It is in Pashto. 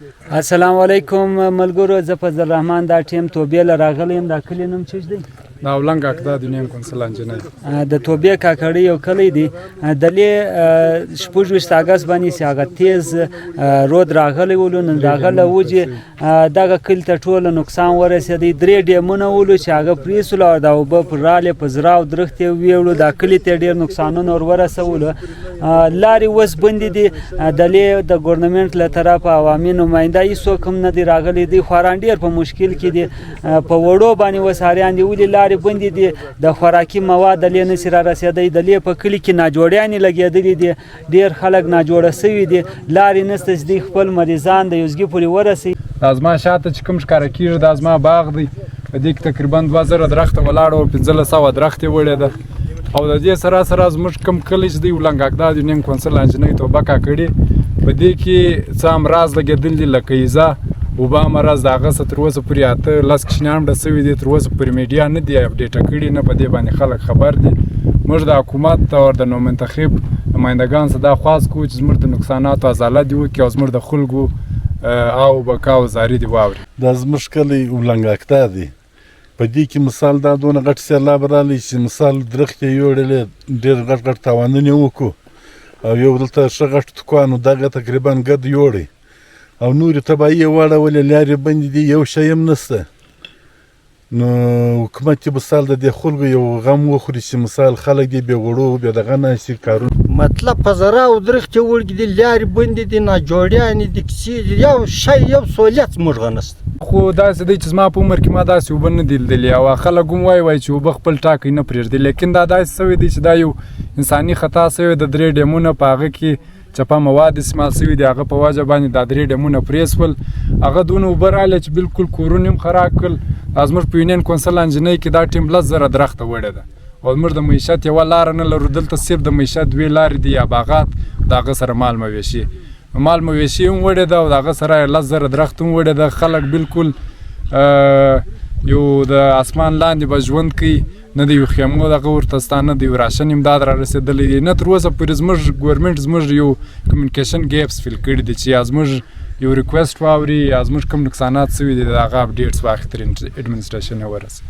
السلام علیکم ملګرو، زه فضل الرحمن دا ټیم توبې له راغلی یم. دا کلی نوم څه دی؟ دا ولنګ اکدا د نیم کنسل انجنیر د توبې کاکړی یو کلی دی. دلې 26 اګست باندې چې هغه تیز رود راغلی ولو نن راغله وجې دغه کلي ته ټوله نقصان ورسېدی. 3 ډیمونه ولو چې هغه پرېښولو او دا اوبه پر رالې په زړه او درختې ویوړو. دا کلي ته ډېر نقصانونه ور ورسولو. لارې اوس بندې دي. دلې د ګورنمنټ له طرفه عوامي نماینده هېڅوک هم نه دی راغلی. دوی خورا ډېر په مشکل کې دي. په وړو باندې اوس حریان دي. ولې لارې بندې دي؟ د خوراکي مواد دلې نشي را رسېدی. دلې په کلي کې ناجوړیانې لګېدلي دي. ډېر خلک ناجوړه سوي دي. لارې نشته چې دوی خپل مریضان د یوزګي پورې ورسوي. دا زما شاته چې کوم ښکاره کېږي دا زما باغ دی. په دې کې تقریبا 2000 درخته ولاړ او 1500 درختې وړې ده. او د دې سره سره زموږ کوم کلی چې دی ولنګ اکدا د نیم کنسل انجنیر توبه کاکړي په دې کې څه امراض لګېدلي دي لکه ایزه وبا مرض. د هغه څه تر اوسه پورې 8 کشنیان مړه سوي دي. تر اوسه پورې میډیا نه دی اپډیټه کړي، نه په دې باندې خلک خبر دي. موږ د حکومت او د نومنتخب نمایندګان څخه دا خواست کوو چې زموږ د نقصاناتو ازاله دي وکړي او زموږ د خلکو او بقا او زاري دي واوري. دا زموږ کلی ولنګ اکدا دی. په دې کې مثال دا دونه غټ سیلاب راغلی چې مثال درختې یوړلې ډېر غټ غټ تاوانونه یې وکړو او یو دلته ښه غټ دوکان و دغه تقریبا ګد یوړی او نورې تباهي یې واړولې. لارې بندې دي، یو شی هم نشته. نو حکومت یې مثال د دې خلکو یو غم وخوري چې مثال خلک دې بې غړو بې دغه ناستي کارونه مطلب په زره او درختې وړکې دي، لارې بندې دي، ناجوړیانې دي، کیسې دي. یو شی یو سهولیت زموږ نشته. خو داسې دی چې زما په عمر کې ما داسې اوبه نه دي لیدلې او خلک هم وایي چې اوبه خپل ټاکی نه پرېږدي. لیکن دا داسې سوی دی چې دا یو انساني خطا سوی د 3 ډیمونه په هغه کې چپه مواد استعمال سوي دي. هغه په وجه باندې دا 3 ډیمونه پرې سول. هغه دونه اوبه راغلې چې بالکل کورونه هم خراب کړل. زموږ په یونین کونسل انجنیر کې دا ټیم 10,000 درخته وړې ده او زموږ د معیشت یوه لاره نه لرو. دلته صرف د معیشت 2 لارې دي، یا باغات د هغه سره مال مویشي هم وړې ده او د هغه سره 10,000 درخت هم وړې ده. خلک بالکل یو د اسمان لاندې به ژوند کوي، نه د یو خیمو دغه ورته ستا، نه د یو راشن امداد را رسېدلی دی، نه تر اوسه پورې زموږ ګورمنټ زموږ یو کمیونیکیشن ګیپس فیل کړي دي چې یا زموږ یو ریکویسټ واوري یا زموږ کوم نقصانات سوي دي د هغه اپډیټس واخلي تر اډمنسټریشن ورسوي.